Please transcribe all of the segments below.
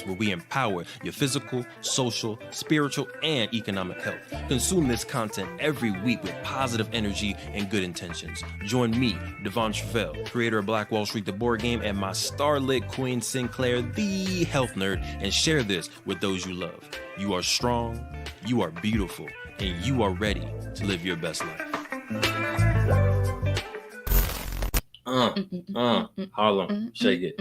where we empower your physical, social, spiritual, and economic health. Consume this content every week with positive energy and good intentions. Join me, Devon Truvel, creator of Black Wall Street, the board game, and my starlit queen, Sinclair, the health nerd, and share this with those you love. You are strong, you are beautiful, and you are ready to live your best life. Harlem, shake it.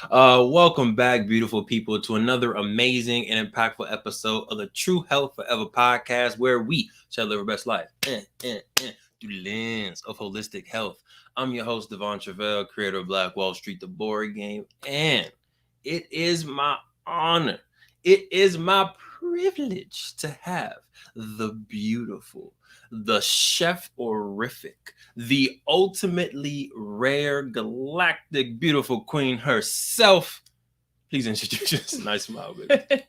Welcome back, beautiful people, to another amazing and impactful episode of the True Health Forever podcast, where we shall live our best life through the lens of holistic health. I'm your host, Devon Truvel, creator of Black Wall Street, the board game, and it is my honor, it is my privilege to have the beautiful, the chef-orific, the ultimately rare, galactic, beautiful queen herself. Please introduce yourself. Nice smile, baby.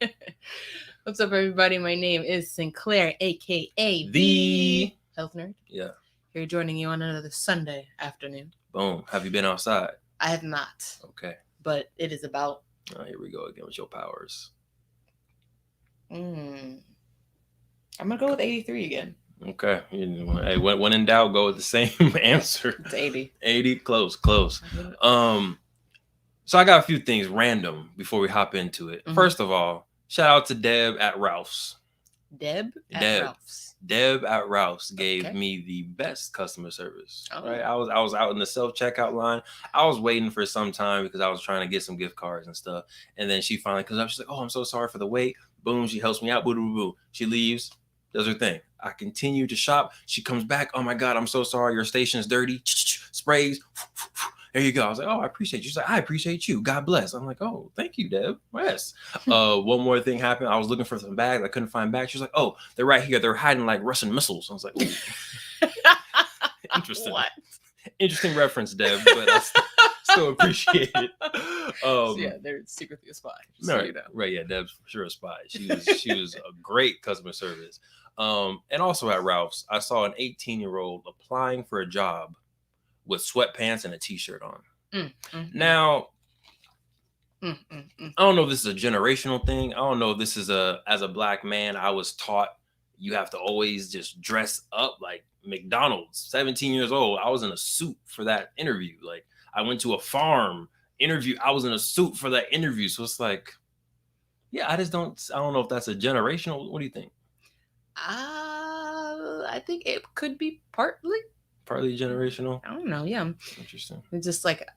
What's up, everybody? My name is Sinclair, aka the Health Nerd. Yeah. Here joining you on another Sunday afternoon. Boom. Have you been outside? I have not. Okay. But it is about. Oh, here we go again with your powers. I'm gonna go with 83 again. Okay. Hey, when in doubt, go with the same answer. It's 80. 80, close. So I got a few things random before we hop into it. Mm-hmm. First of all, shout out to Deb at Ralph's. Deb at Ralph's gave me the best customer service. Oh. Right, I was out in the self-checkout line. I was waiting for some time because I was trying to get some gift cards and stuff. And then she finally comes up. She's like, "Oh, I'm so sorry for the wait." Boom, she helps me out. Boo, boo, boo. She leaves, does her thing. I continue to shop. She comes back. "Oh my God, I'm so sorry. Your station's dirty." Sprays. There you go. I was like, "Oh, I appreciate you." She's like, "I appreciate you. God bless." I'm like, "Oh, thank you, Deb." Yes. One more thing happened. I was looking for some bags. I couldn't find bags. She's like, "Oh, they're right here. They're hiding like Russian missiles." I was like, "Ooh." Interesting. What? Interesting reference, Deb, but I still appreciate it. So yeah, they're secretly a spy. Right, so you know. Right. Yeah, Deb's for sure a spy. She was a great customer service. And also at Ralph's, I saw an 18-year-old applying for a job with sweatpants and a t-shirt on. Now, I don't know if this is a generational thing. I don't know if this is as a black man, I was taught you have to always just dress up like McDonald's. 17 years old, I was in a suit for that interview. Like, I went to a farm interview. I was in a suit for that interview. So it's like, yeah, I don't know if that's a generational. What do you think? I think it could be partly generational. I don't know. Yeah. Interesting. It's just like,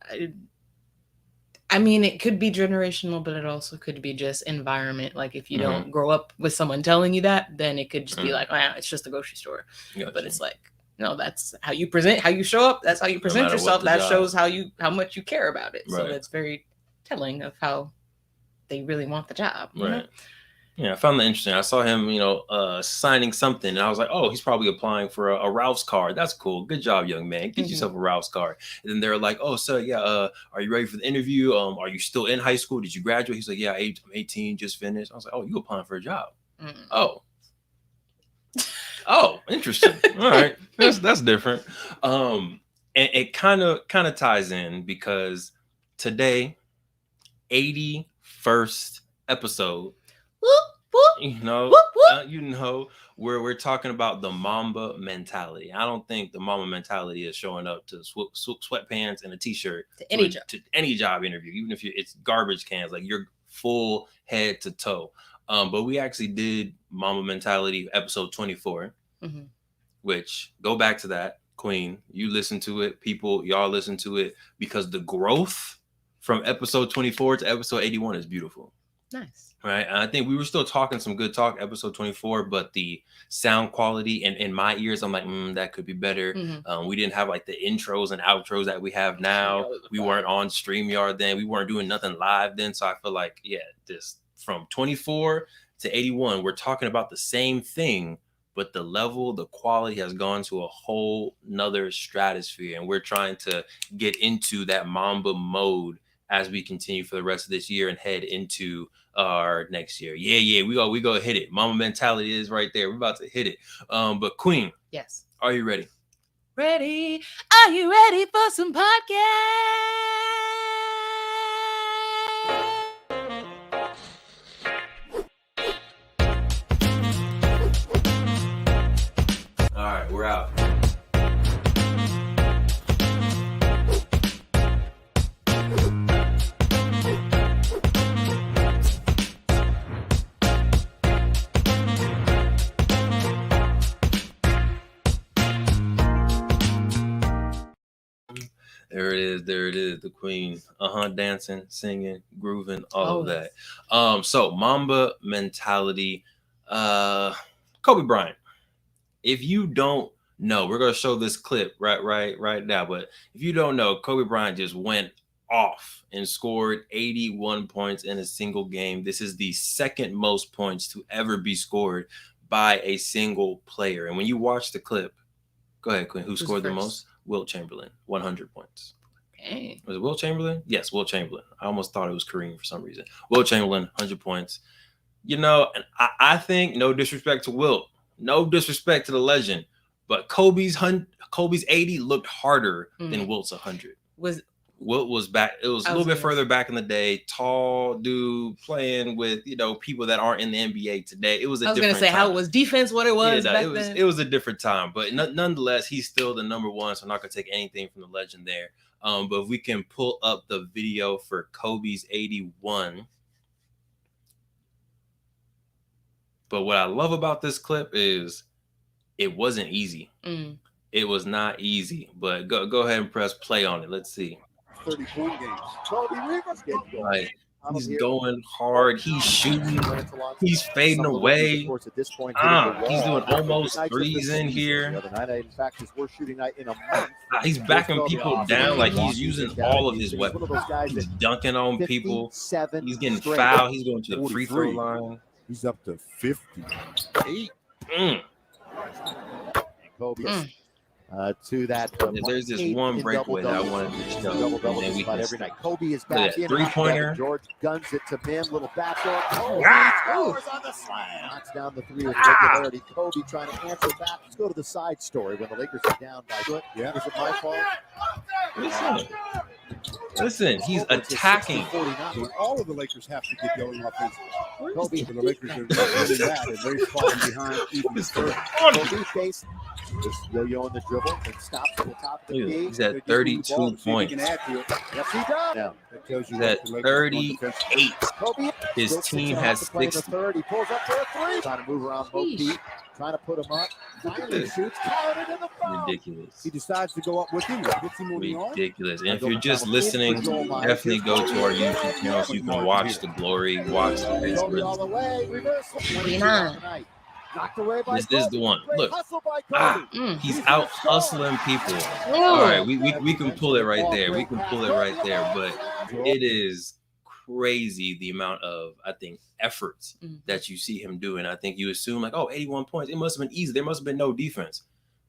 I mean, it could be generational, but it also could be just environment. Like, if you don't grow up with someone telling you that, then it could just be like, "Oh, it's just a grocery store." Gotcha. But it's like, no, that's how you present, how you show up. That's how you present yourself. That shows how much you care about it. Right. So that's very telling of how they really want the job. Right. Know? Yeah, I found that interesting. I saw him, signing something, and I was like, "Oh, he's probably applying for a Ralph's card. That's cool. Good job, young man. Get yourself a Ralph's card." And then they're like, "Oh, so yeah, are you ready for the interview? Are you still in high school? Did you graduate?" He's like, "Yeah, I'm 18, just finished." I was like, "Oh, you applying for a job? Oh, interesting. All right, that's different." And it kind of ties in because today, 81st episode. Where we're talking about the Mamba mentality. I don't think the Mamba mentality is showing up to sweatpants and a t-shirt to any job interview, even if it's garbage cans, like you're full head to toe. But we actually did Mamba mentality episode 24, which go back to that, Queen. You listen to it, people, y'all listen to it, because the growth from episode 24 to episode 81 is beautiful. Nice. Right. And I think we were still talking some good talk, episode 24, but the sound quality and in my ears, I'm like, that could be better. We didn't have like the intros and outros that we have now. We weren't on StreamYard then. We weren't doing nothing live then. So I feel like, this from 24 to 81, we're talking about the same thing, but the level, the quality has gone to a whole nother stratosphere. And we're trying to get into that Mamba mode as we continue for the rest of this year and head into our next year. Yeah, we go hit it. Mamba mentality is right there. We're about to hit it. But Queen, yes, are you ready? Ready? Are you ready for some podcast? There it is. The queen. Dancing, singing, grooving, all of that. So Mamba Mentality. Kobe Bryant. If you don't know, we're gonna show this clip right now. But if you don't know, Kobe Bryant just went off and scored 81 points in a single game. This is the second most points to ever be scored by a single player. And when you watch the clip, go ahead, Quinn. Who scored the most? Wilt Chamberlain, 100 points. Okay. Was it Wilt Chamberlain? Yes, Wilt Chamberlain. I almost thought it was Kareem for some reason. Wilt Chamberlain, 100 points. And I think, no disrespect to Wilt, no disrespect to the legend, but Kobe's 80 looked harder than Wilt's 100. Wilt was back. It was a little bit further back in the day. Tall dude playing with people that aren't in the NBA today. It was a different time. I was gonna say how it was defense, what it was back then. It was a different time, but nonetheless, he's still the number one. So I'm not gonna take anything from the legend there. But if we can pull up the video for Kobe's 81. But what I love about this clip is it wasn't easy. It was not easy. But go ahead and press play on it. Let's see. 30-point games. Like, he's going hard. He's shooting. He's fading away. He's doing almost threes in here. He's backing people down like he's using all of his weapons. He's dunking on people. He's getting fouled. He's going to the free throw line. He's up to 58. Kobe. To that. There's this one breakaway that I wanted to show. And we can every night. Kobe is back in. Three-pointer. George guns it to him. Little backdoor. Scores on the slam. Knocks down the three with regularity. Kobe trying to answer back. Let's go to the side story when the Lakers are down by foot. Yeah. Is it my fault? Listen, he's attacking. All of the Lakers have to get going offensively. Kobe, the Lakers are doing that, and they're falling behind even further. Kobe face just yo-yoing the dribble and stops at the top of the key. He's at 32 points. Yes, he does. Yeah. He's at 38. His team has 60. He pulls up for a three. Trying to move around low key. Trying to put him up. Finally shoots. Ridiculous. He decides to go up with him. Ridiculous. And if you're just listening, definitely go to our YouTube channel so you can watch the glory, watch the best. 49. This is the one. Look, he's out hustling people. All right, we can pull it right there. We can pull it right there. But it is crazy the amount of, I think, efforts that you see him doing. I think you assume like, 81 points. It must have been easy. There must have been no defense.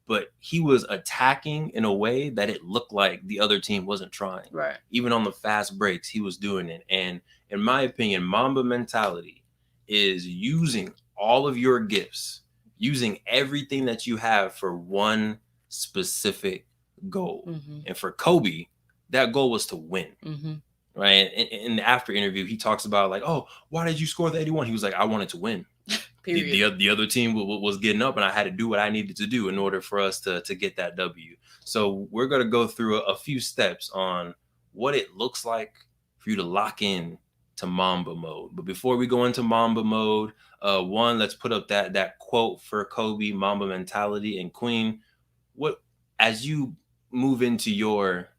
But he was attacking in a way that it looked like the other team wasn't trying. Right. Even on the fast breaks, he was doing it. And in my opinion, Mamba Mentality is using all of your gifts, using everything that you have for one specific goal. And for Kobe, that goal was to win. Right. And in the after interview, he talks about like, why did you score the 81? He was like, I wanted to win. The other team was getting up and I had to do what I needed to do in order for us to get that W. So we're going to go through a few steps on what it looks like for you to lock in to Mamba mode. But before we go into Mamba mode, let's put up that quote for Kobe, Mamba Mentality. And Queen, what, as you move into your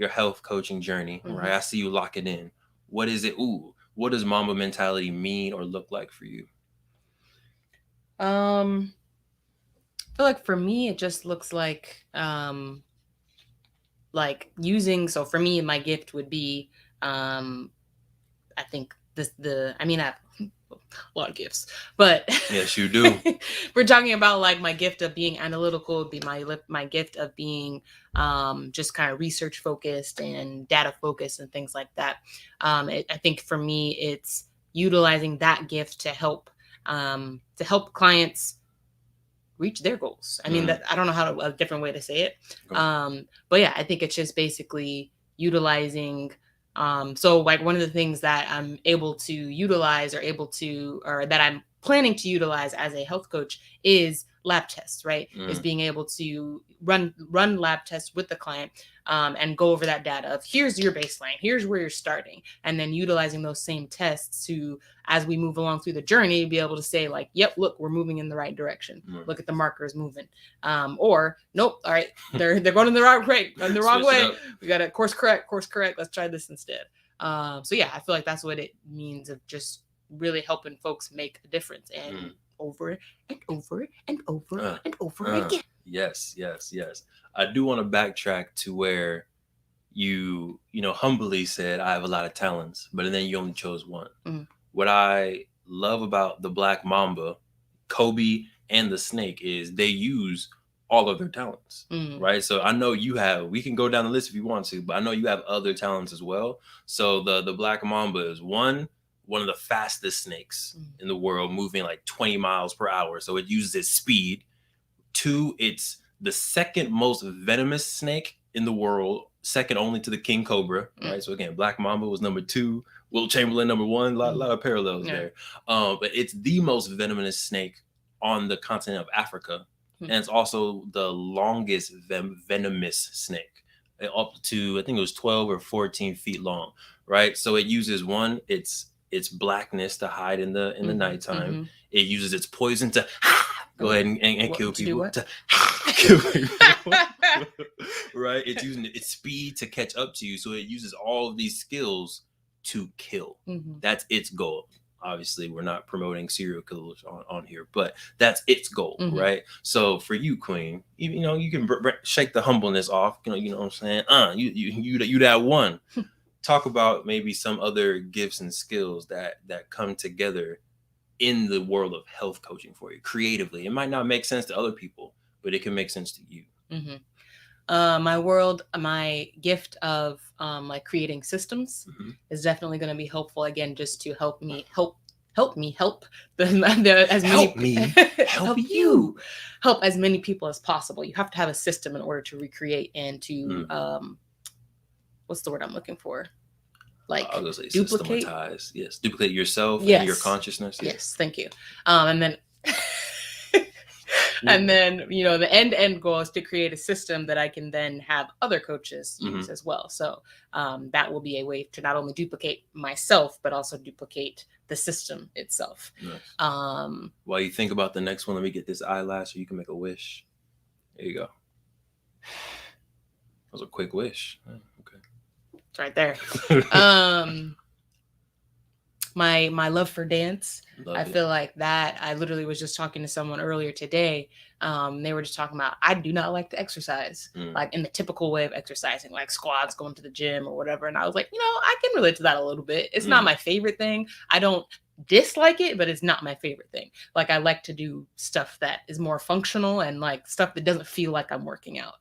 health coaching journey, right? I see you lock it in. What is it? What does Mamba Mentality mean or look like for you? I feel like for me, it just looks like using, so for me, my gift would be, I think I have a lot of gifts, but yes, you do. We're talking about like my gift of being analytical would be my gift of being just kind of research focused and data focused and things like that. I think for me, it's utilizing that gift to help clients reach their goals. I mean, I don't know a different way to say it. But yeah, I think it's just basically utilizing. So like one of the things that I'm able to utilize or that I'm planning to utilize as a health coach is lab tests, right? Is being able to run lab tests with the client and go over that data of here's your baseline, here's where you're starting, and then utilizing those same tests to, as we move along through the journey, be able to say like, yep, look, we're moving in the right direction. Look at the markers moving. Or nope, all right, they're going in the wrong way. We got to course correct. Let's try this instead. So yeah, I feel like that's what it means of just really helping folks make a difference, and over and over and over and over again. Yes. I do want to backtrack to where you humbly said, I have a lot of talents, but then you only chose one. What I love about the Black Mamba, Kobe, and the Snake is they use all of their talents, right? So I know we can go down the list if you want to, but I know you have other talents as well. So the Black Mamba is one of the fastest snakes in the world, moving like 20 miles per hour. So it uses its speed. 2, it's the second most venomous snake in the world, second only to the King Cobra, right? So again, Black Mamba was number 2, Wilt Chamberlain number 1, a lot of parallels there. But it's the most venomous snake on the continent of Africa. And it's also the longest venomous snake, up to, I think it was 12 or 14 feet long, right? So it uses its blackness to hide in the nighttime. It uses its poison to go ahead and kill people. To kill people. Right? It's using its speed to catch up to you. So it uses all of these skills to kill. That's its goal. Obviously, we're not promoting serial killers on here, but that's its goal, right? So for you, Queen, you can shake the humbleness off. You know what I'm saying? You that one. Talk about maybe some other gifts and skills that come together in the world of health coaching for you creatively. It might not make sense to other people, but it can make sense to you. My gift of like creating systems is definitely going to be helpful, again, just to help me help as many people as possible. You have to have a system in order to recreate and to what's the word I'm looking for? Like I was gonna say duplicate. Systematize. Yes, duplicate yourself and your consciousness. Yes, thank you. And then and then the end goal is to create a system that I can then have other coaches use as well. So that will be a way to not only duplicate myself but also duplicate the system itself. Nice. While you think about the next one, let me get this eyelash so you can make a wish. There you go. That was a quick wish. Okay. It's right there. My love for dance. I feel like that. I literally was just talking to someone earlier today. They were just talking about, I do not like to exercise, like in the typical way of exercising, like squats, going to the gym or whatever. And I was like, I can relate to that a little bit. It's not my favorite thing. I don't dislike it, but it's not my favorite thing. Like I like to do stuff that is more functional and like stuff that doesn't feel like I'm working out.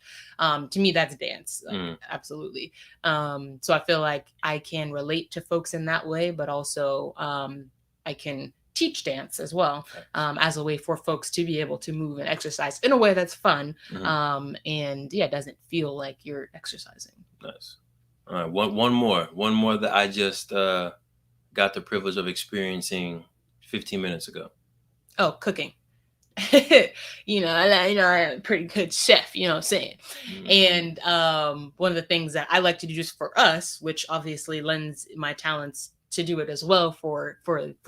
To me, that's dance. Absolutely. So I feel like I can relate to folks in that way, but also I can teach dance as well, as a way for folks to be able to move and exercise in a way that's fun. And doesn't feel like you're exercising. Nice. All right. One more that I just got the privilege of experiencing 15 minutes ago. Oh, cooking. I'm a pretty good chef, you know what I'm saying? And one of the things that I like to do just for us, which obviously lends my talents to do it as well for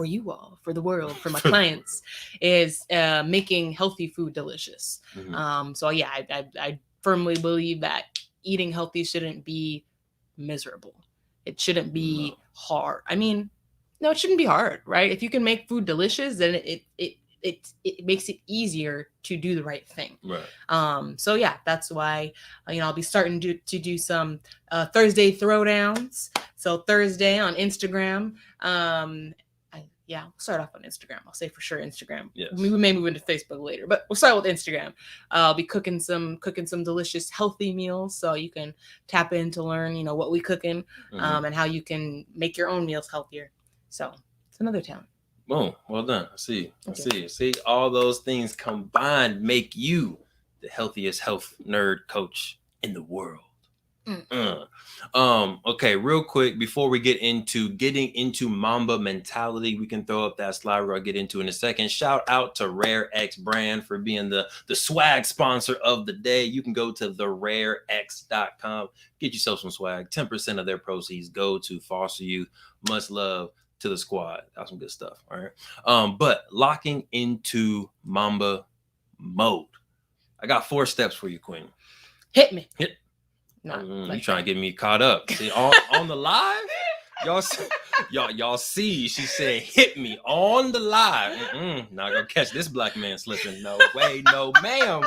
you all, for the world, for my clients, is making healthy food delicious. So yeah, I firmly believe that eating healthy shouldn't be miserable. It shouldn't be hard. I mean, no, it shouldn't be hard, right? If you can make food delicious, then it makes it easier to do the right thing. Right. So yeah, that's why I'll be starting to do some Thursday throwdowns. So Thursday on Instagram. We'll start off on Instagram. I'll say for sure Instagram. Yes. We may move into Facebook later, but we'll start with Instagram. I'll be cooking some delicious healthy meals, so you can tap in to learn what we cooking, and how you can make your own meals healthier. So it's another talent. Boom. Well done. I see. All those things combined make you the healthiest health nerd coach in the world. Okay, real quick before we get into getting into Mamba Mentality, we can throw up that slide where I'll get into in a second. Shout out to Rare X brand for being the swag sponsor of the day. You can go to therarex.com, get yourself some swag. 10% of their proceeds go to foster youth. Much love to the squad. That's some good stuff. All right. But locking into Mamba mode, I got 4 steps for you, Queen. Hit me. You trying to get me caught up? See, on the live, y'all see. She said, "Hit me on the live." Not gonna catch this black man slipping. No way, no ma'am.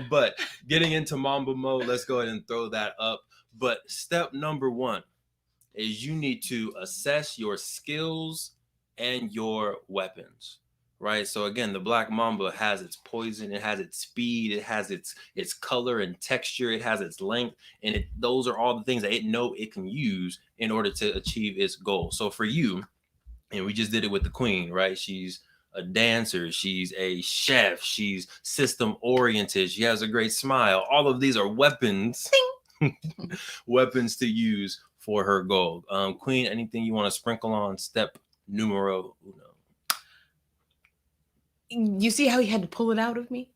But getting into Mamba mode, let's go ahead and throw that up. But step number 1 is you need to assess your skills and your weapons. Right. So again, the black mamba has its poison, it has its speed, it has its color and texture, it has its length, and those are all the things that it know it can use in order to achieve its goal. So for you, and we just did it with the queen, right? She's a dancer, she's a chef, she's system oriented, she has a great smile. All of these are weapons, weapons to use for her goal. Queen, anything you want to sprinkle on step numero uno? You see how he had to pull it out of me?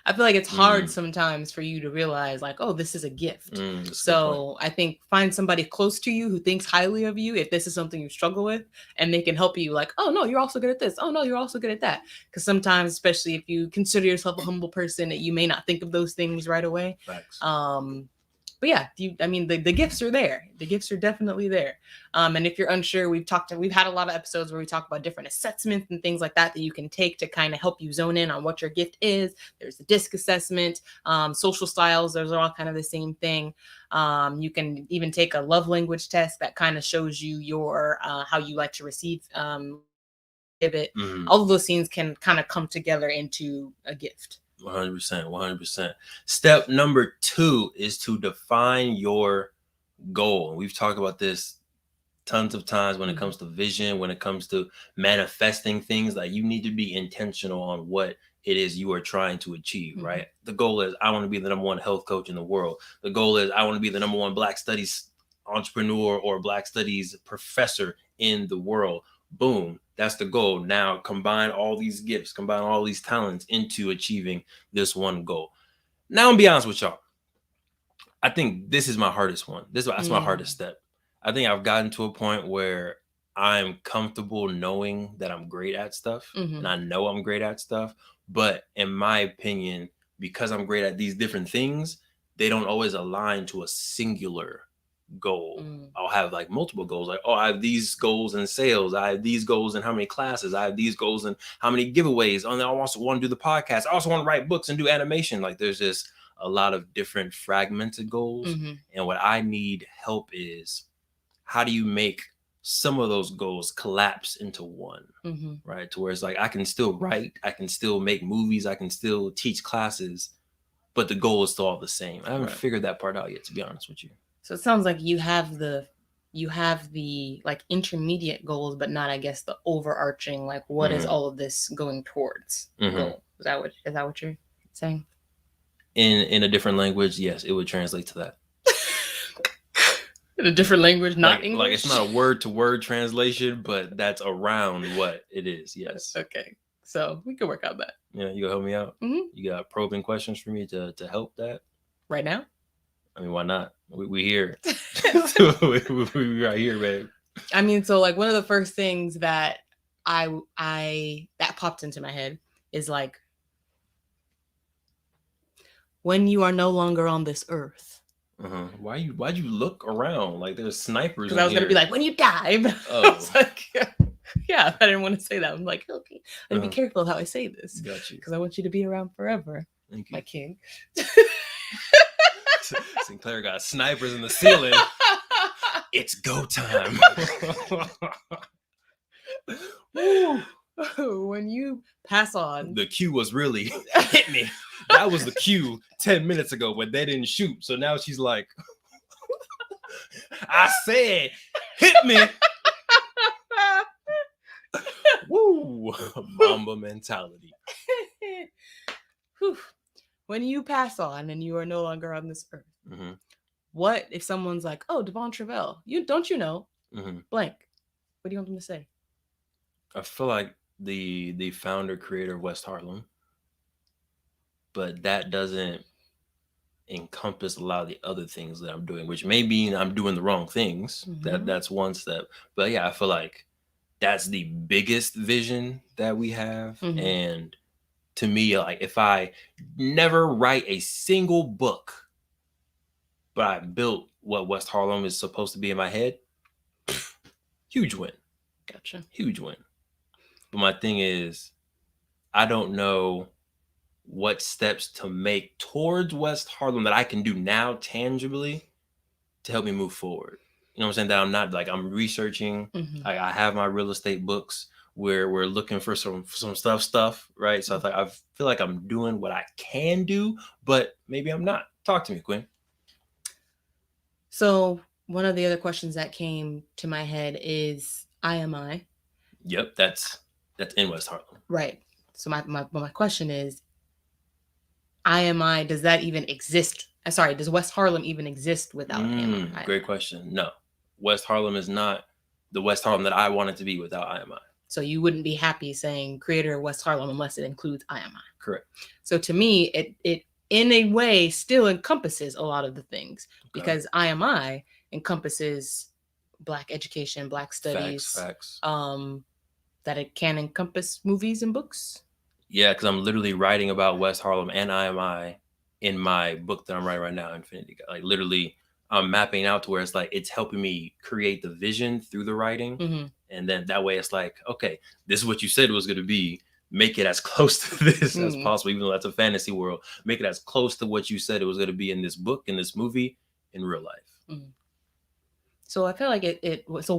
I feel like it's hard sometimes for you to realize, like, oh, this is a gift. So I think find somebody close to you who thinks highly of you if this is something you struggle with, and they can help you, like, oh, no, you're also good at this. Oh, no, you're also good at that. Because sometimes, especially if you consider yourself a humble person, you may not think of those things right away. Facts. But yeah, the gifts are there. The gifts are definitely there. And if you're unsure, we've had a lot of episodes where we talk about different assessments and things like that you can take to kind of help you zone in on what your gift is. There's the DISC assessment, social styles. Those are all kind of the same thing. You can even take a love language test that kind of shows you your how you like to receive it. All of those things can kind of come together into a gift. 100%. Step number 2 is to define your goal. We've talked about this tons of times when it comes to vision, when it comes to manifesting things. Like, you need to be intentional on what it is you are trying to achieve, right? The goal is, I want to be the number 1 health coach in the world. The goal is, I want to be the number 1 Black Studies entrepreneur or Black Studies professor in the world. Boom, that's the goal. Now combine all these gifts, combine all these talents into achieving this one goal. Now, I'm gonna be honest with y'all. I think this is my hardest one. That's my hardest step. I think I've gotten to a point where I'm comfortable knowing that I'm great at stuff, and I know I'm great at stuff. But in my opinion, because I'm great at these different things, they don't always align to a singular goal. I'll have like multiple goals, like, oh, I have these goals in sales, I have these goals in how many classes, I have these goals in how many giveaways, and I also want to do the podcast, I also want to write books and do animation. Like, there's just a lot of different fragmented goals. And what I need help is, how do you make some of those goals collapse into one, right? To where it's like, I can still write, I can still make movies, I can still teach classes, but the goal is still all the same. I haven't figured that part out yet, to be honest with you. So it sounds like you have the like intermediate goals, but not, I guess, the overarching, like, what is all of this going towards goal? Is that what you're saying? In a different language, yes, it would translate to that. In a different language, not like, English? Like, it's not a word-to-word translation, but that's around what it is, yes. Okay, so we can work out that. Yeah, you gonna help me out? You got probing questions for me to help that? Right now? I mean, why not? We here. we right here, babe. I mean, so like, one of the first things that that popped into my head is like, when you are no longer on this earth. Why'd you look around? Like, there's snipers. Because I was gonna be like, when you die. But I was like, yeah, I didn't want to say that. I'm like, okay, I'm gonna be careful of how I say this. Got you. Because I want you to be around forever. Thank you. My king. Sinclair got snipers in the ceiling. It's go time. When you pass on. The cue was really hit me. That was the cue 10 minutes ago when they didn't shoot. So now she's like, I said, hit me. Woo. Mamba mentality. When you pass on and you are no longer on this earth, what if someone's like, oh, Devon Truvel, don't you know blank? What do you want them to say? I feel like the founder creator of West Harlem, but that doesn't encompass a lot of the other things that I'm doing, which may mean I'm doing the wrong things. That's one step. But yeah, I feel like that's the biggest vision that we have. And to me, like, if I never write a single book, but I built what West Harlem is supposed to be in my head, huge win. Gotcha. Huge win. But my thing is, I don't know what steps to make towards West Harlem that I can do now tangibly to help me move forward. You know what I'm saying? That I'm not like, I'm researching. I have my real estate books where we're looking for some stuff, right? So I feel like I'm doing what I can do, but maybe I'm not. Talk to me, Quinn. So one of the other questions that came to my head is IMI. Yep, that's in West Harlem. Right. So my question is, IMI, does that even exist? Sorry, does West Harlem even exist without IMI? Great question. No, West Harlem is not the West Harlem that I want it to be without IMI. So you wouldn't be happy saying creator of West Harlem unless it includes IMI. Correct. So to me, it in a way still encompasses a lot of the things, because IMI encompasses Black education, Black studies. Facts. That it can encompass movies and books. Yeah, because I'm literally writing about West Harlem and IMI in my book that I'm writing right now, Infinity. Like, literally, I'm mapping out to where it's like, it's helping me create the vision through the writing. And then that way it's like, okay, this is what you said it was going to be. Make it as close to this as possible, even though that's a fantasy world. Make it as close to what you said it was going to be in this book, in this movie, in real life. So I feel like so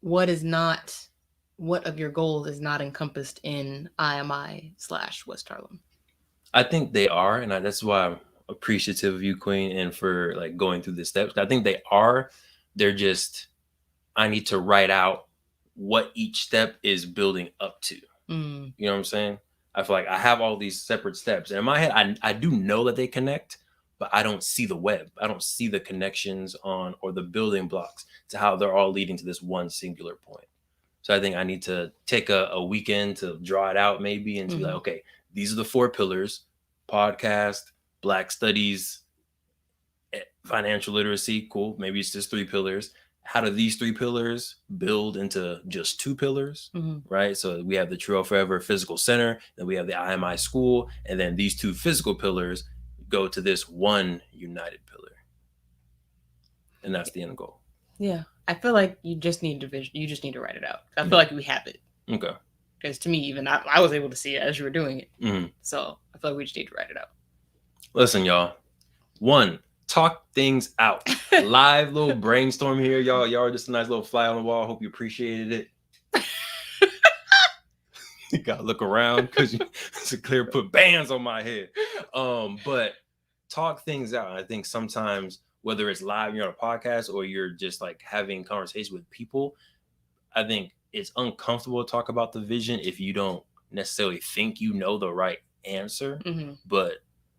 what is not, what of your goals is not encompassed in IMI/West Harlem? I think they are, and that's why I'm appreciative of you, Queen, and for like going through the steps. I think they are. They're just, I need to write out what each step is building up to. You know what I'm saying? I feel like I have all these separate steps, and in my head, I do know that they connect, but I don't see the web. I don't see the connections on, or the building blocks to how they're all leading to this one singular point. So I think I need to take a weekend to draw it out, maybe, and to be like, okay, these are the 4 pillars: podcast, Black studies, financial literacy. Cool. Maybe it's just 3 pillars. How do these 3 pillars build into just 2 pillars, right? So we have the Truvel Forever Physical Center, then we have the IMI School, and then these 2 physical pillars go to this one united pillar. And that's the end goal. Yeah. I feel like you just need to write it out. I feel like we have it. Okay. Because to me, even I was able to see it as you were doing it. So I feel like we just need to write it out. Listen, y'all. 1, talk things out. Live little brainstorm here, y'all. Y'all are just a nice little fly on the wall. Hope you appreciated it. You gotta look around because Sinclair put bands on my head. But talk things out. I think sometimes, whether it's live, you're on a podcast, or you're just like having conversations with people, I think it's uncomfortable to talk about the vision if you don't necessarily think you know the right answer. But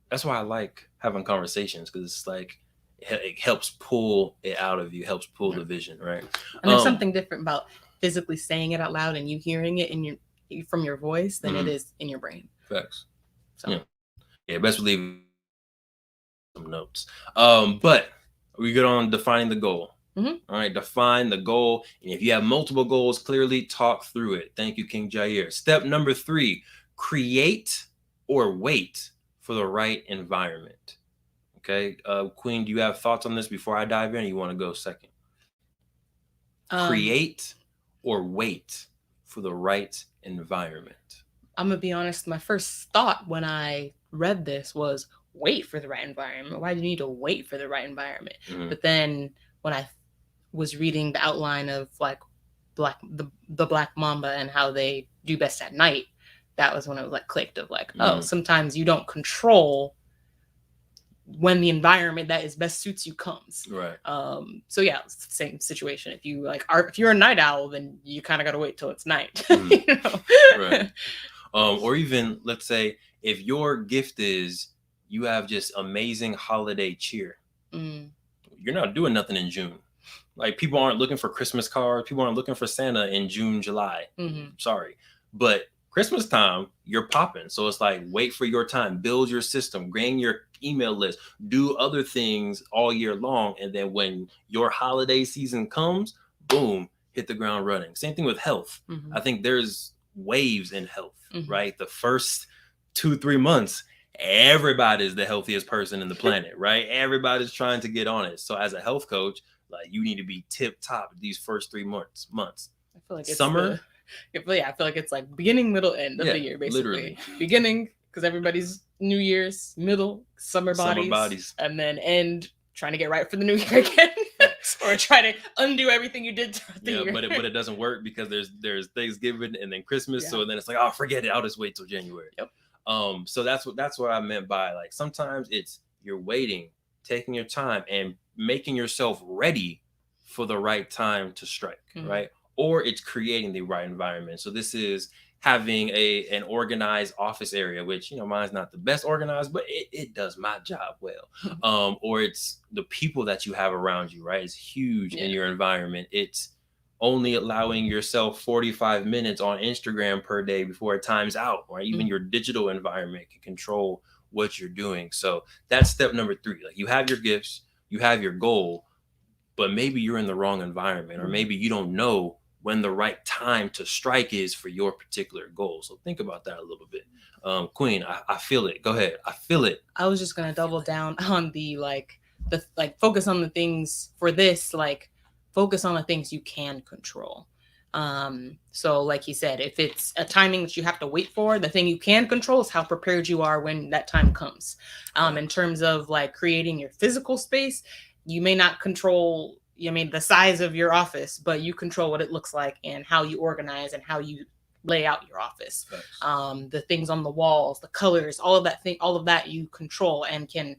that's why I like having conversations, because it's like it helps pull it out of you, helps pull the vision, right? And there's something different about physically saying it out loud and you hearing it from your voice than it is in your brain. Facts. So yeah, best believe some notes. But we get on defining the goal. All right, define the goal. And if you have multiple goals, clearly talk through it. Thank you, King Jair. Step number 3, create or wait for the right environment. Okay, Queen, do you have thoughts on this before I dive in, or you want to go second? Create or wait for the right environment. I'm gonna be honest, my first thought when I read this was wait for the right environment. Why do you need to wait for the right environment? But then when I was reading the outline of like the Black Mamba and how they do best at night, that was when it was like clicked of like, oh, sometimes you don't control when the environment that is best suits you comes. Right. So yeah, it's the same situation. If you like if you're a night owl, then you kind of got to wait till it's night. You know? Right. Or even, let's say, if your gift is you have just amazing holiday cheer, You're not doing nothing in June. Like, people aren't looking for Christmas cards. People aren't looking for Santa in June, July. Sorry. But Christmas time, you're popping. So it's like, wait for your time, build your system, gain your email list, do other things all year long. And then when your holiday season comes, boom, hit the ground running. Same thing with health. I think there's waves in health, right? The first 2-3 months, everybody's the healthiest person in the planet, right? Everybody's trying to get on it. So as a health coach, like, you need to be tip top these first 3 months. I feel like it's summer. I feel like it's like beginning, middle, end of the year, basically. Literally. Beginning, because everybody's New Year's, middle, summer bodies, and then end, trying to get right for the new year again, or try to undo everything you did throughout the year. But it doesn't work, because there's Thanksgiving and then Christmas, so then it's like, oh, forget it, I'll just wait till January. So that's what I meant by, like, sometimes it's you're waiting, taking your time, and making yourself ready for the right time to strike, right? Or it's creating the right environment. So this is having an organized office area, which, mine's not the best organized, but it does my job well. Or it's the people that you have around you, right? It's huge in your environment. It's only allowing yourself 45 minutes on Instagram per day before it times out, right? Even your digital environment can control what you're doing. So that's step number 3. Like, you have your gifts, you have your goal, but maybe you're in the wrong environment, or maybe you don't know when the right time to strike is for your particular goal. So think about that a little bit. Queen, I feel it. Go ahead. I feel it. I was just going to double down on the focus on the things for this, like, focus on the things you can control. So like you said, if it's a timing that you have to wait for, the thing you can control is how prepared you are when that time comes. In terms of, like, creating your physical space, you may not control, the size of your office, but you control what it looks like and how you organize and how you lay out your office. Nice. The things on the walls, the colors, all of that you control and can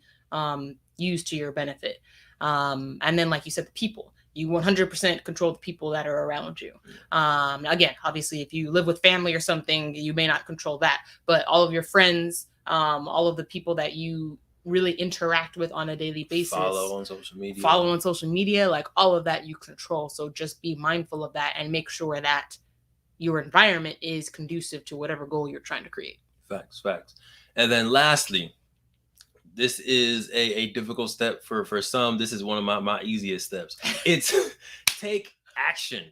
use to your benefit. And then, like you said, the people. You 100% control the people that are around you. Again, obviously, if you live with family or something, you may not control that. But all of your friends, all of the people that you really interact with on a daily basis. Follow on social media. Like, all of that you control. So just be mindful of that and make sure that your environment is conducive to whatever goal you're trying to create. Facts. And then lastly, this is a difficult step for some. This is one of my easiest steps. It's take action,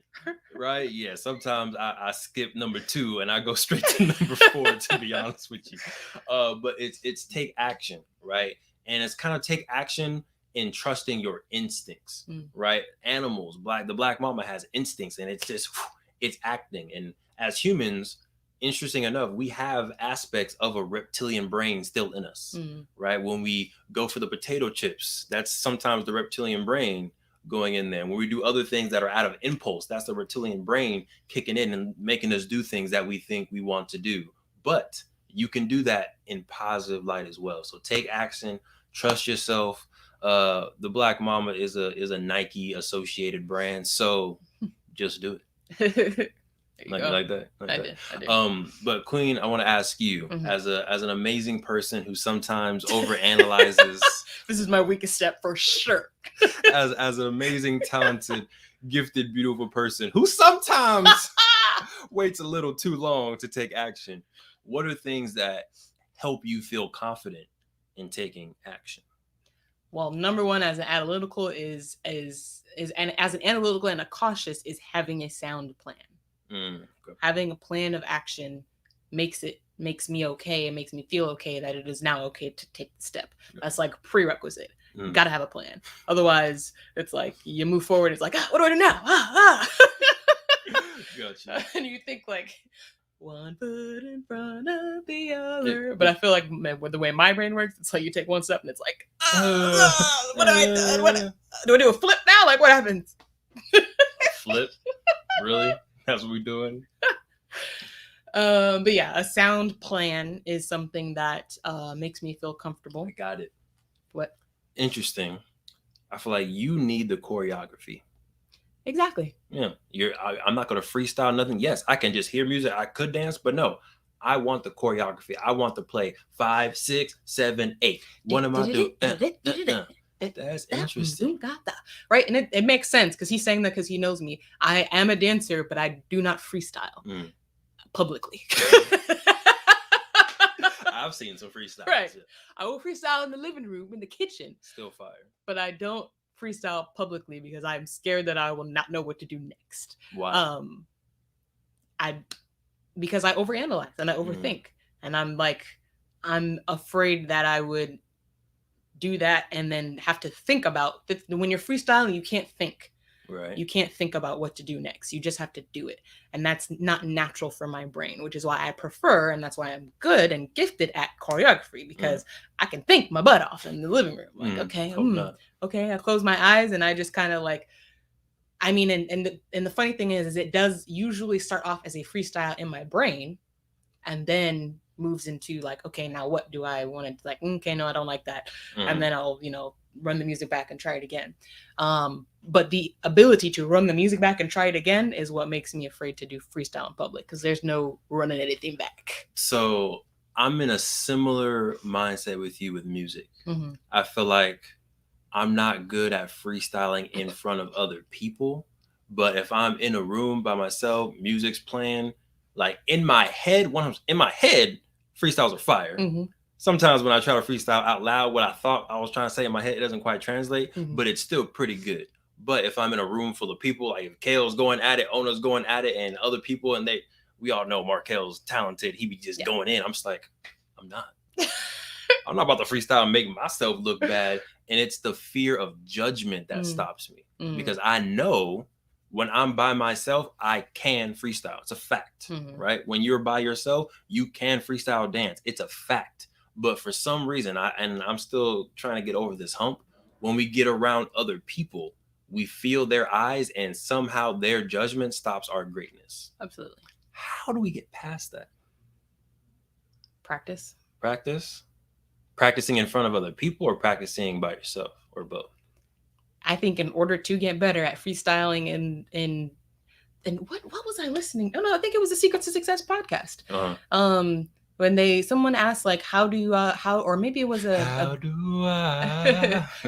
right? Yeah, sometimes I skip number 2 and I go straight to number 4, to be honest with you. But it's take action, right? And it's kind of take action in trusting your instincts, right? Animals, the black mama has instincts, and it's just, it's acting. And as humans, interesting enough, we have aspects of a reptilian brain still in us, right? When we go for the potato chips, that's sometimes the reptilian brain going in there. When we do other things that are out of impulse, that's the reptilian brain kicking in and making us do things that we think we want to do. But you can do that in positive light as well. So take action, trust yourself. The Black Mama is a Nike associated brand, so just do it. Like that. I did. But Queen, I want to ask you, as an amazing person who sometimes overanalyzes. This is my weakest step for sure. as an amazing, talented, gifted, beautiful person who sometimes waits a little too long to take action, what are things that help you feel confident in taking action? Well, number one, as an analytical is and as an analytical and a cautious is having a sound plan. Okay. Having a plan of action makes me okay. It makes me feel okay that it is now okay to take the step. That's like a prerequisite. You got to have a plan. Otherwise, it's like you move forward. It's like, what do I do now? Gotcha. And you think like one foot in front of the other. But I feel like with the way my brain works, it's like you take one step and it's like, what do I do? I do a flip now? Like, what happens? A flip? Really? That's what we're doing. But yeah, a sound plan is something that makes me feel comfortable. I got it. What? Interesting. I feel like you need the choreography. Exactly. Yeah. I'm not going to freestyle nothing. Yes, I can just hear music. I could dance, but no. I want the choreography. I want to play 5, 6, 7, 8. What am I doing? That's interesting. Right? And it makes sense because he's saying that because he knows me. I am a dancer, but I do not freestyle publicly. I've seen some freestyles. Right. Yeah. I will freestyle in the living room, in the kitchen. Still fire. But I don't freestyle publicly because I'm scared that I will not know what to do next. Why? Because I overanalyze and I overthink. And I'm afraid that I would do that and then have to think about when you're freestyling, you can't think. Right. You can't think about what to do next. You just have to do it. And that's not natural for my brain, which is why I prefer, and that's why I'm good and gifted at choreography, because I can think my butt off in the living room. Like, okay, I close my eyes and I just kind of like, I mean, and the funny thing is it does usually start off as a freestyle in my brain and then moves into like, okay, now what do I want to like, okay, no, I don't like that. And then I'll, run the music back and try it again. But the ability to run the music back and try it again is what makes me afraid to do freestyle in public, because there's no running anything back. So I'm in a similar mindset with you with music. I feel like I'm not good at freestyling in front of other people, but if I'm in a room by myself, music's playing, like in my head, freestyles are fire. Sometimes when I try to freestyle out loud, what I thought I was trying to say in my head, it doesn't quite translate, but it's still pretty good. But if I'm in a room full of people, like if Kale's going at it, Ona's going at it, and other people, and we all know Markel's talented, he be just going in. I'm just like, I'm not about to freestyle and make myself look bad. And it's the fear of judgment that stops me, because I know when I'm by myself, I can freestyle. It's a fact, right? When you're by yourself, you can freestyle dance. It's a fact. But for some reason, I'm still trying to get over this hump. When we get around other people, we feel their eyes, and somehow their judgment stops our greatness. Absolutely. How do we get past that? Practice. Practicing in front of other people, or practicing by yourself, or both? I think in order to get better at freestyling and what was I listening? Oh no, I think it was the Secrets to Success podcast. When someone asked like, how do you or maybe it was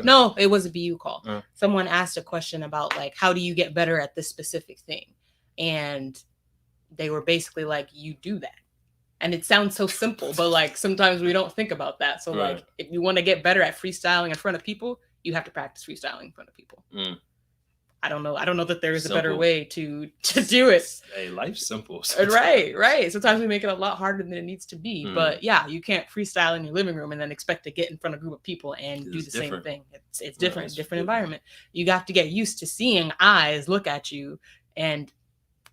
no, it was a BU call. Someone asked a question about like, how do you get better at this specific thing? And they were basically like, you do that. And it sounds so simple, but like sometimes we don't think about that. So like, if you want to get better at freestyling in front of people, you have to practice freestyling in front of people. I don't know that there is a better way to do it. Hey, life's simple. Right. Sometimes we make it a lot harder than it needs to be. But yeah, you can't freestyle in your living room and then expect to get in front of a group of people and do the same thing. It's different, different environment. You have to get used to seeing eyes look at you and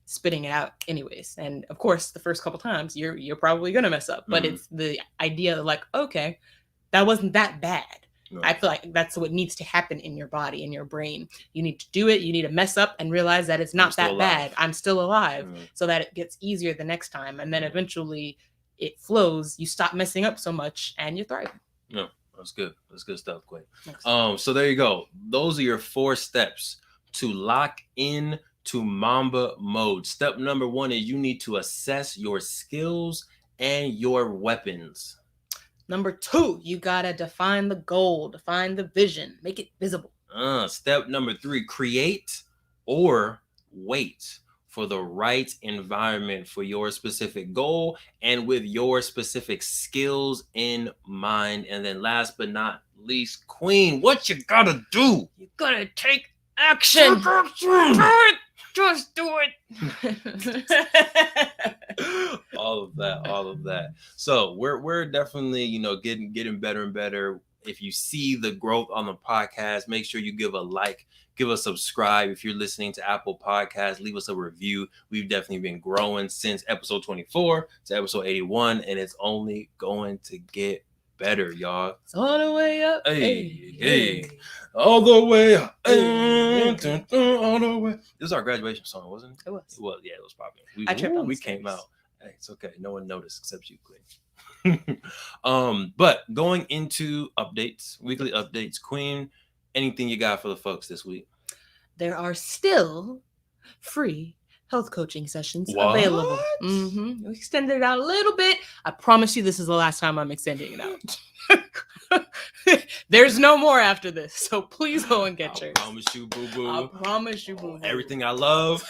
spitting it out anyways. And of course, the first couple times you're probably gonna mess up. But it's the idea of like, okay, that wasn't that bad. I feel like that's what needs to happen in your body, in your brain. You need to do it. You need to mess up and realize that it's not that bad. I'm still alive, so that it gets easier the next time. And then eventually it flows. You stop messing up so much and you thrive. No, that's good. That's good stuff, Quinn. So there you go. Those are your 4 steps to lock in to Mamba mode. Step number 1 is you need to assess your skills and your weapons. Number 2, you gotta define the goal, define the vision, make it visible. Step number 3, create or wait for the right environment for your specific goal and with your specific skills in mind. And then last but not least, Queen, what you gotta do? You gotta take action. Do it. Just do it. all of that. So we're definitely, getting better and better. If you see the growth on the podcast, make sure you give a like, give a subscribe. If you're listening to Apple Podcasts, leave us a review. We've definitely been growing since episode 24 to episode 81, and it's only going to get better, y'all. It's all the way up. Hey. All the way up. All the way. This is our graduation song, wasn't it? It was. Yeah, it was popular. We came out. Hey, it's okay. No one noticed except you, Queen. But going into weekly updates, Queen, anything you got for the folks this week? There are still free health coaching sessions available. We extended it out a little bit. I promise you this is the last time I'm extending it out. There's no more after this, so please go and get yours. I promise you, boo-boo. I promise you, boo-boo. Everything I love.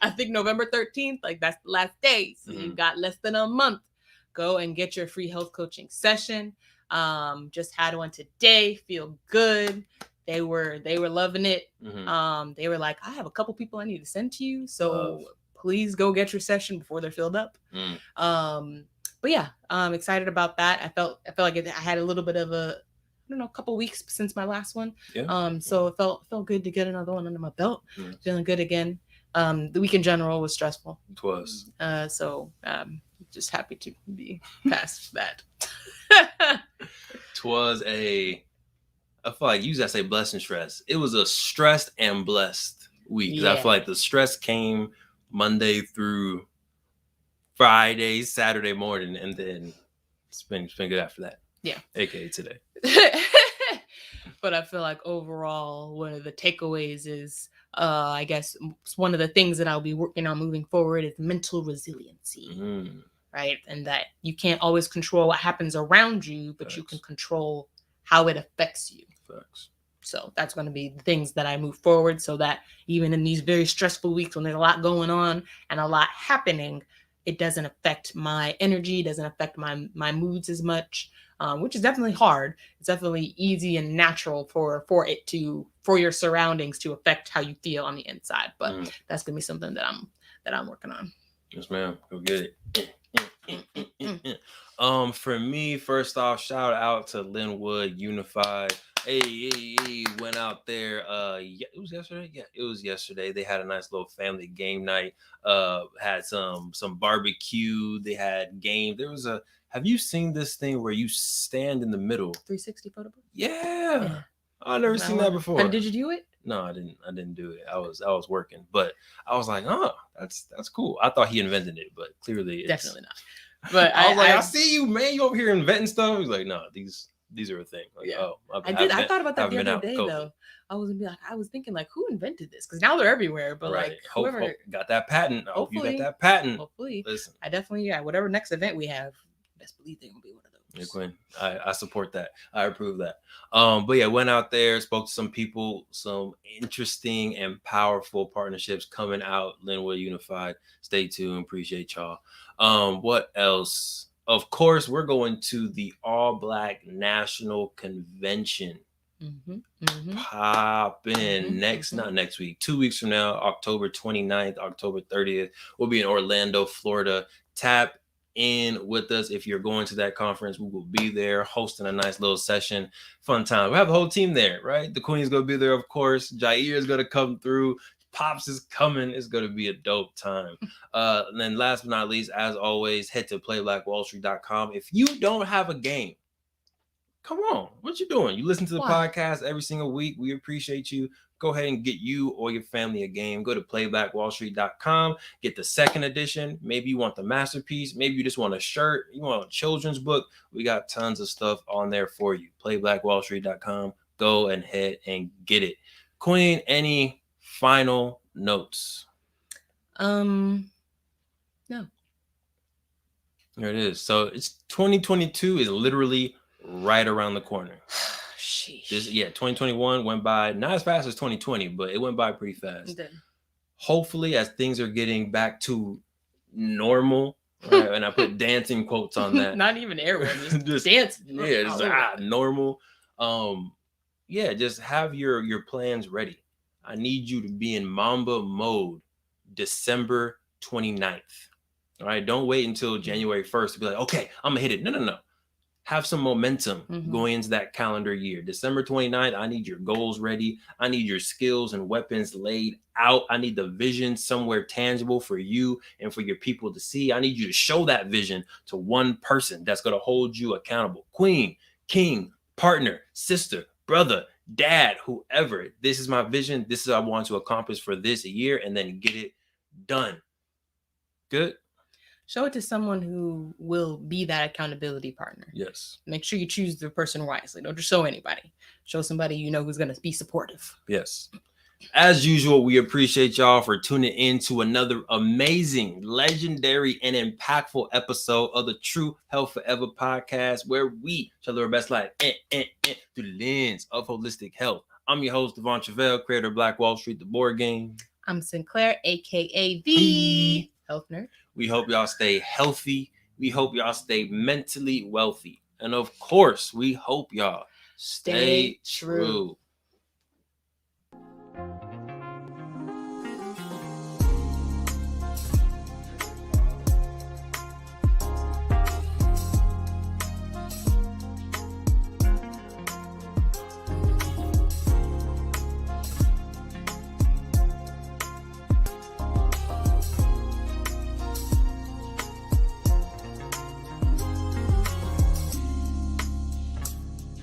I think November 13th, like that's the last day. So you got less than a month. Go and get your free health coaching session. Just had one today. Feel good. They were loving it. They were like, I have a couple people I need to send to you. So please go get your session before they're filled up. But yeah, I'm excited about that. I felt like I had a little bit of a, couple weeks since my last one. Yeah. So it felt good to get another one under my belt. Feeling good again. The week in general was stressful. It was. So just happy to be past that. Twas I feel like you gotta say blessed and stressed. It was a stressed and blessed week. Yeah. I feel like the stress came Monday through Friday, Saturday morning, and then it's been good after that. Yeah. AKA today. But I feel like overall, one of the takeaways is, I guess one of the things that I'll be working on moving forward is mental resiliency, right? And that you can't always control what happens around you, but you can control how it affects you. Facts. So that's going to be the things that I move forward, so that even in these very stressful weeks when there's a lot going on and a lot happening, it doesn't affect my energy, doesn't affect my moods as much. Which is definitely hard. It's definitely easy and natural for your surroundings to affect how you feel on the inside. But that's gonna be something that I'm working on. Yes, ma'am. Go get it. For me, first off, shout out to Linwood Unified. Hey, went out there. It was yesterday. Yeah, it was yesterday. They had a nice little family game night. Had some barbecue. They had game. There was a. Have you seen this thing where you stand in the middle? 360 photo booth? Yeah. I've never seen that before. And did you do it? No, I didn't do it. I was working, but I was like, oh, that's cool. I thought he invented it, but clearly it's definitely not. But I was like, I see you, man. You over here inventing stuff. He's like, no, these are a thing. Like, yeah. I thought about that the other day though. I was thinking like, who invented this? Because now they're everywhere. But like, whoever got that patent. Hopefully, you got that patent. Hopefully, listen. I definitely whatever next event we have, best believe they're gonna be one of those. Yeah, Quinn, I support that. I approve that. But yeah, went out there, spoke to some people, some interesting and powerful partnerships coming out. Linwood Unified. Stay tuned. Appreciate y'all. What else? Of course, we're going to the All Black National Convention. Pop in not next week, 2 weeks from now, October 29th, October 30th. We'll be in Orlando, Florida. Tap in with us if you're going to that conference. We will be there hosting a nice little session. Fun time. We have the whole team there, right? The Queen's gonna be there, of course. Jair is gonna come through. Pops is coming. It's gonna be a dope time. And then last but not least, as always, head to playblackwallstreet.com. If you don't have a game, come on, what you doing? You listen to the podcast every single week. We appreciate you. Go ahead and get you or your family a game. Go to playblackwallstreet.com. Get the second edition. Maybe you want the masterpiece. Maybe you just want a shirt. You want a children's book. We got tons of stuff on there for you. Playblackwallstreet.com. Go ahead and get it. Queen, any final notes? No. There it is. So it's 2022 is literally right around the corner. 2021 went by not as fast as 2020, but it went by pretty fast. Hopefully, as things are getting back to normal, right? And I put dancing quotes on that. Not even airborne, just dance. Yeah, just normal. Just have your plans ready. I need you to be in Mamba mode December 29th. All right, don't wait until January 1st to be like, okay, I'm gonna hit it. No. Have some momentum going into that calendar year. December 29th, I need your goals ready. I need your skills and weapons laid out. I need the vision somewhere tangible for you and for your people to see. I need you to show that vision to one person that's going to hold you accountable. Queen, king, partner, sister, brother, dad, whoever. This is my vision. This is what I want to accomplish for this year, and then get it done. Good. Show it to someone who will be that accountability partner. Yes. Make sure you choose the person wisely. Don't just show anybody. Show somebody you know who's going to be supportive. Yes. As usual, we appreciate y'all for tuning in to another amazing, legendary, and impactful episode of the True Health Forever podcast, where we shall live our best life through the lens of holistic health. I'm your host, Truvel, creator of Black Wall Street, the board game. I'm Sinclair, aka the Health Nerd. We hope y'all stay healthy. We hope y'all stay mentally wealthy. And of course, we hope y'all stay true.